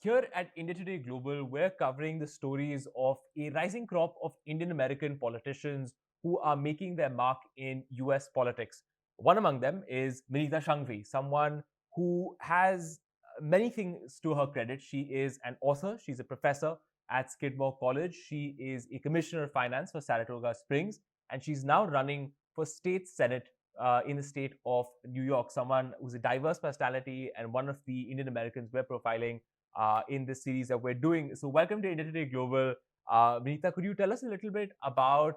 Here at India Today Global, we're covering the stories of a rising crop of Indian American politicians who are making their mark in US politics. One among them is Minita Sanghvi, someone who has many things to her credit. She is an author, she's a professor at Skidmore College, she is a commissioner of finance for Saratoga Springs, and she's now running for state senate in the state of New York. Someone who's a diverse personality and one of the Indian Americans we're profiling in this series that we're doing. So, welcome to India Today Global. Vinita, could you tell us a little bit about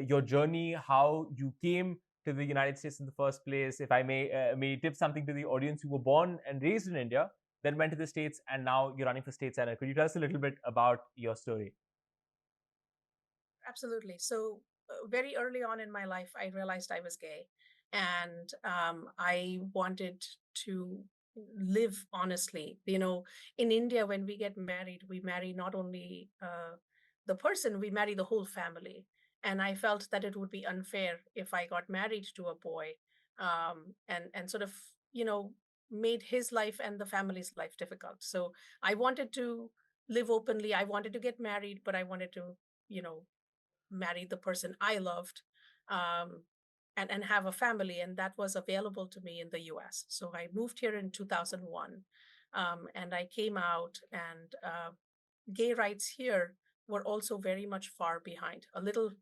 your journey, how you came to the United States in the first place? If I may tip something to the audience, you were born and raised in India, then went to the States, and now you're running for state senate. Could you tell us a little bit about your story? Absolutely. So, very early on in my life, I realized I was gay, and I wanted to live honestly. In India, when we get married, we marry not only the person, we marry the whole family. And I felt that it would be unfair if I got married to a boy, and sort of, you know, made his life and the family's life difficult. So I wanted to live openly. I wanted to get married, but I wanted to, you know, marry the person I loved, um, and have a family. And that was available to me in the US. So I moved here in 2001, and I came out, and gay rights here were also very much far behind, a little,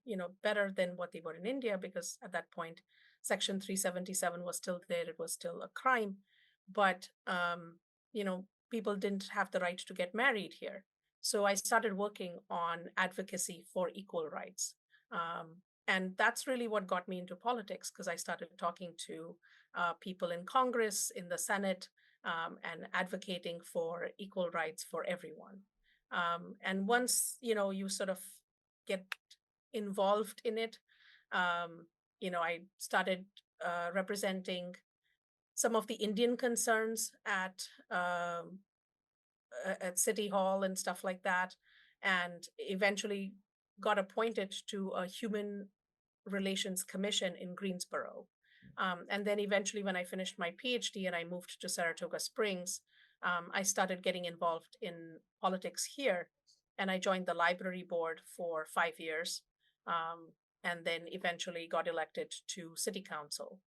better than what they were in India, because at that point, Section 377 was still there. It was still a crime. But, people didn't have the right to get married here. So I started working on advocacy for equal rights. And that's really what got me into politics, because I started talking to people in Congress, in the Senate, and advocating for equal rights for everyone. And once, you sort of get involved in it, I started representing some of the Indian concerns at City Hall and stuff like that, and eventually got appointed to a human relations commission in Greensboro. And then eventually, when I finished my PhD and I moved to Saratoga Springs, I started getting involved in politics here. And I joined the library board for 5 years, and then eventually got elected to city council.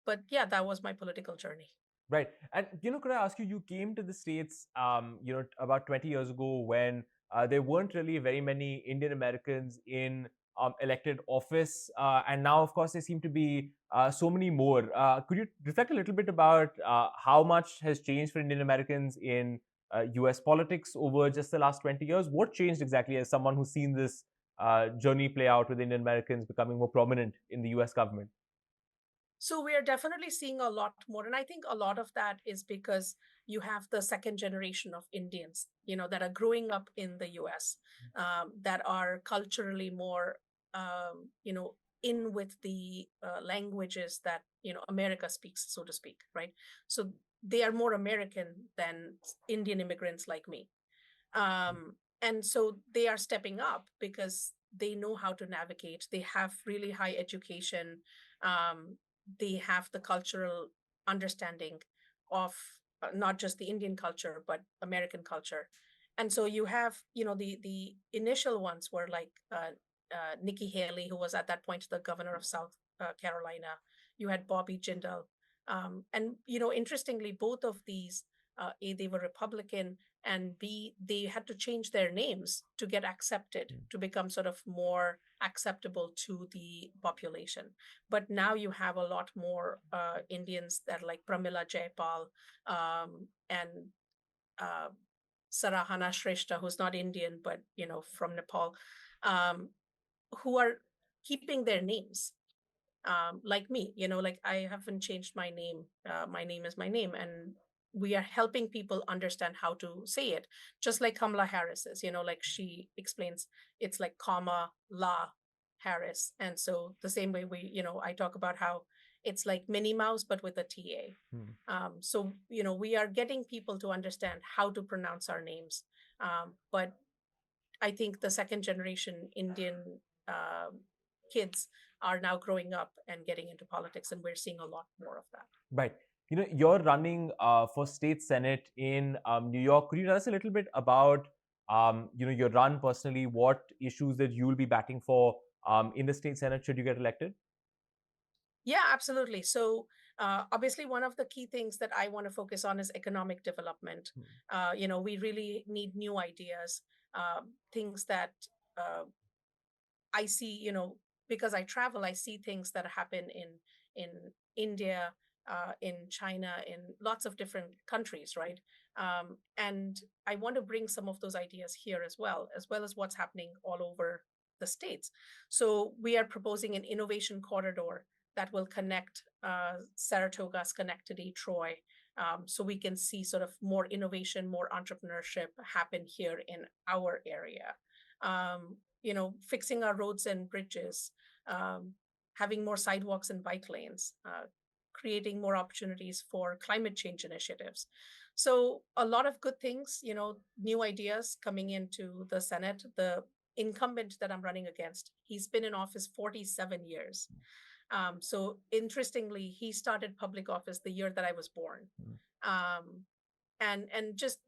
But yeah, that was my political journey. Right. And, could I ask you, you came to the States, about 20 years ago when there weren't really very many Indian Americans in elected office. And now, of course, there seem to be so many more. Could you reflect a little bit about how much has changed for Indian Americans in US politics over just the last 20 years? What changed exactly as someone who's seen this journey play out with Indian Americans becoming more prominent in the US government? So we are definitely seeing a lot more. And I think a lot of that is because you have the second generation of Indians, that are growing up in the US, that are culturally more, in with the languages that, America speaks, so to speak, right? So they are more American than Indian immigrants like me. And so they are stepping up because they know how to navigate. They have really high education. Um, they have the cultural understanding of not just the Indian culture but American culture. And so you have, the initial ones were like Nikki Haley, who was at that point the governor of South Carolina. You had Bobby Jindal, and interestingly, both of these, A, they were Republican, and B, they had to change their names to get accepted, to become sort of more acceptable to the population. But now you have a lot more Indians that, like Pramila Jayapal, and uh, Sarahana Shrestha, who's not Indian but from Nepal, um, who are keeping their names, like me. Like I haven't changed my name. My name is my name, and we are helping people understand how to say it, just like Kamala Harris is. Like she explains, it's like comma la Harris. And so the same way I talk about how it's like Minnie Mouse but with a ta. Hmm. So we are getting people to understand how to pronounce our names. But I think the second generation Indian kids are now growing up and getting into politics, and we're seeing a lot more of that. Right. You're running for state senate in New York. Could you tell us a little bit about your run personally? What issues that you'll be batting for in the state senate should you get elected? Yeah, absolutely. So, obviously, one of the key things that I want to focus on is economic development. Hmm. We really need new ideas, things that uh, I see, because I travel, I see things that happen in India, in China, in lots of different countries, right? And I want to bring some of those ideas here as well as what's happening all over the states. So we are proposing an innovation corridor that will connect Saratoga, Schenectady, Troy, so we can see sort of more innovation, more entrepreneurship happen here in our area. Fixing our roads and bridges, um, having more sidewalks and bike lanes, creating more opportunities for climate change initiatives. So, a lot of good things, new ideas coming into the Senate. The incumbent that I'm running against, he's been in office 47 years. So, interestingly, he started public office the year that I was born. Mm. Um, and just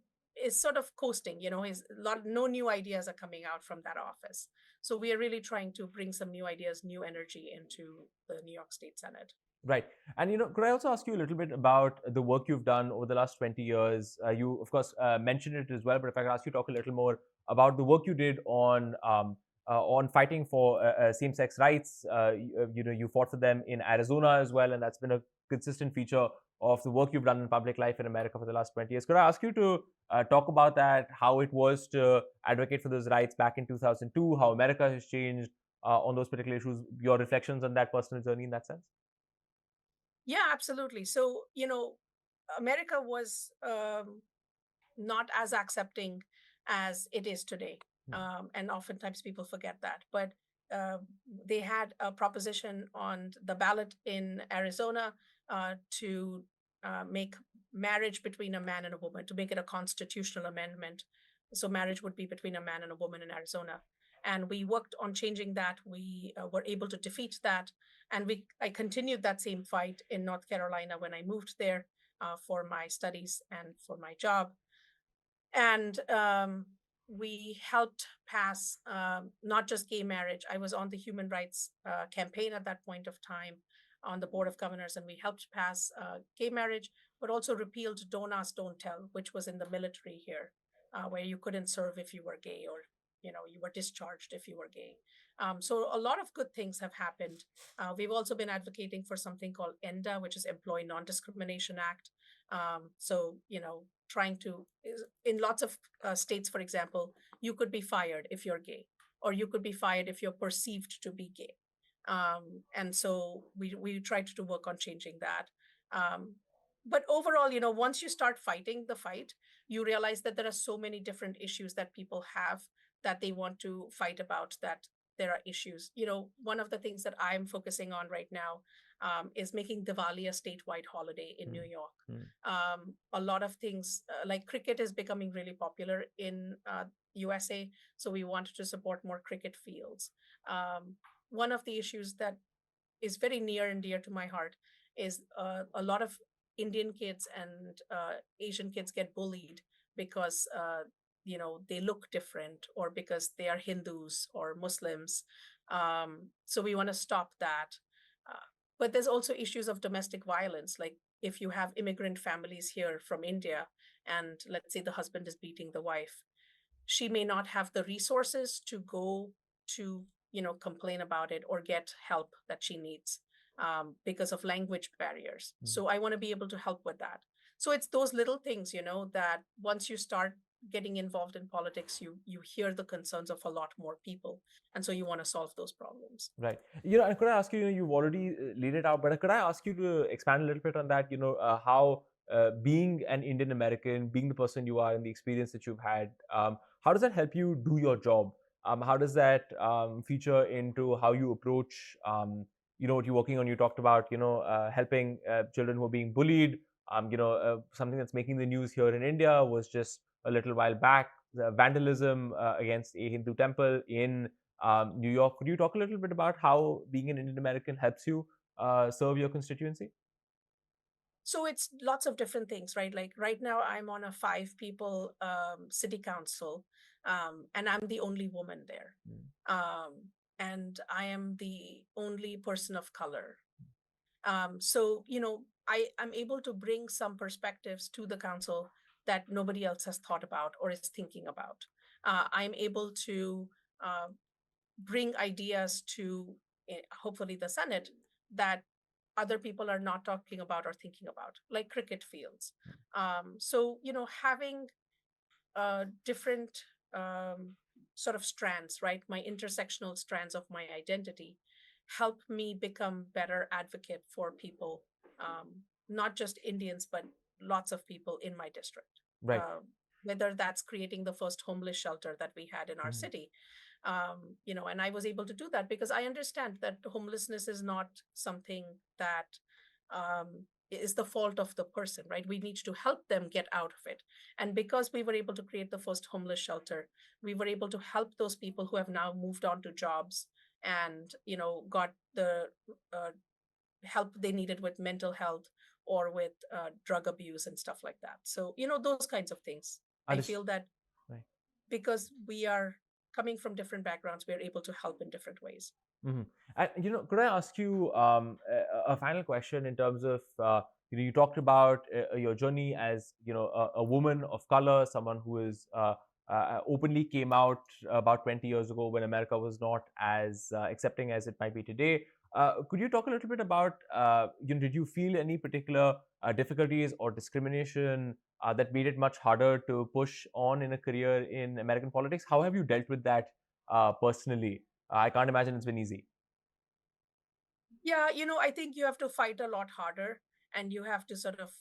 is sort of coasting, is a lot no new ideas are coming out from that office. So we are really trying to bring some new ideas, new energy into the New York State Senate. Right. And, could I also ask you a little bit about the work you've done over the last 20 years? You, of course, mentioned it as well, but if I could ask you to talk a little more about the work you did on fighting for same-sex rights. You fought for them in Arizona as well, and that's been a consistent feature of the work you've done in public life in America for the last 20 years. Could I ask you to talk about that, how it was to advocate for those rights back in 2002, how America has changed on those particular issues, your reflections on that personal journey in that sense? Yeah, absolutely. So, America was not as accepting as it is today. And oftentimes people forget that. But uh, they had a proposition on the ballot in Arizona to make marriage between a man and a woman, to make it a constitutional amendment. So marriage would be between a man and a woman in Arizona. And we worked on changing that. We were able to defeat that. And I continued that same fight in North Carolina when I moved there for my studies and for my job. And we helped pass not just gay marriage. I was on the human rights campaign at that point of time on the board of governors, and we helped pass gay marriage, but also repealed Don't Ask, Don't Tell, which was in the military here, where you couldn't serve if you were gay, or you were discharged if you were gay. So a lot of good things have happened. We've also been advocating for something called ENDA, which is Employee Non-Discrimination Act. So trying to in lots of states, for example, you could be fired if you're gay, or you could be fired if you're perceived to be gay. And so we tried to work on changing that. Um, but overall, once you start fighting the fight, you realize that there are so many different issues that people have that they want to fight about, that there are issues. One of the things that I'm focusing on right now is making Diwali a statewide holiday in New Mm, York. mm, A lot of things like cricket is becoming really popular in USA, so we wanted to support more cricket fields. One of the issues that is very near and dear to my heart is a lot of Indian kids and Asian kids get bullied because they look different, or because they are Hindus or Muslims. So we want to stop that. But there's also issues of domestic violence, like if you have immigrant families here from India, and let's say the husband is beating the wife, she may not have the resources to go to complain about it or get help that she needs, because of language barriers. mm. So I want to be able to help with that. So it's those little things, that once you start getting involved in politics, you hear the concerns of a lot more people, and so you want to solve those problems. Right. And could I ask you, you've already laid it out, but could I ask you to expand a little bit on that? How being an Indian American, being the person you are, and the experience that you've had, how does that help you do your job? How does that feature into how you approach, what you're working on? You talked about, helping children who are being bullied. Something that's making the news here in India was just a little while back, the vandalism against a Hindu temple in New York. Could you talk a little bit about how being an Indian American helps you serve your constituency? So it's lots of different things, right? Like right now, I'm on a 5 people city council, and I'm the only woman there. And I am the only person of color. So, I'm able to bring some perspectives to the council that nobody else has thought about or is thinking about. I'm able to uh, bring ideas to hopefully the Senate that other people are not talking about or thinking about, like cricket fields. So, having different sort of strands, right? My intersectional strands of my identity help me become better advocate for people, not just Indians, but lots of people in my district. Right. Uh, Whether that's creating the first homeless shelter that we had in our Mhm. city, and I was able to do that because I understand that homelessness is not something that is the fault of the person, right? We need to help them get out of it. And because we were able to create the first homeless shelter, we were able to help those people who have now moved on to jobs and, got the uh, help they needed with mental health or with drug abuse and stuff like that. So, those kinds of things. I Understood. feel that Right. because we are coming from different backgrounds, we're able to help in different ways. Mhm. And could I ask you a final question in terms of you talked about your journey as a woman of color, someone who is openly came out about 20 years ago when America was not as accepting as it might be today. Could you talk a little bit about did you feel any particular difficulties or discrimination that made it much harder to push on in a career in American politics? How have you dealt with that personally? I can't imagine it's been easy. Yeah, I think you have to fight a lot harder and you have to sort of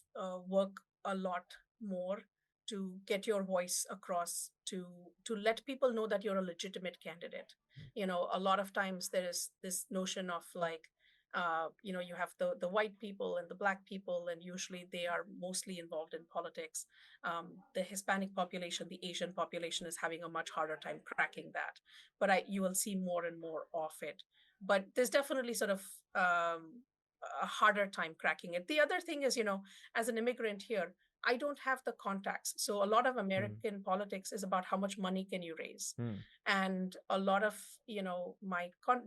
work a lot more to get your voice across to let people know that you're a legitimate candidate. A lot of times there is this notion of like you have the white people and the black people, and usually they are mostly involved in politics. The Hispanic population, the Asian population is having a much harder time cracking that, but you will see more and more of it. But there's definitely sort of a harder time cracking it. The other thing is, as an immigrant here, I don't have the contacts. So a lot of Mm, American politics is about how much money can you raise. mm, And a lot of,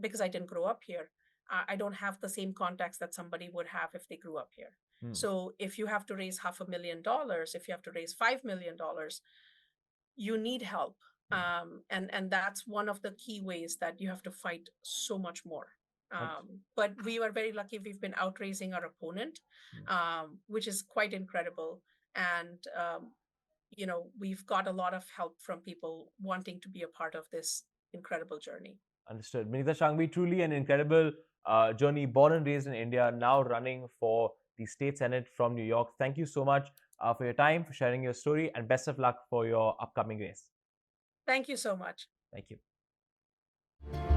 because I didn't grow up here, I don't have the same contacts that somebody would have if they grew up here. mm, So if you have to raise $500,000, if you have to raise $5 million, you need help. mm. And that's one of the key ways that you have to fight so much more. Understood. But we were very lucky. We've been outraising our opponent, Mm. which is quite incredible. And we've got a lot of help from people wanting to be a part of this incredible journey. Understood. Minita Sanghvi, truly an incredible journey, born and raised in India, now running for the state senate from New York. Thank you so much for your time, for sharing your story, and best of luck for your upcoming race. Thank you so much. Thank you.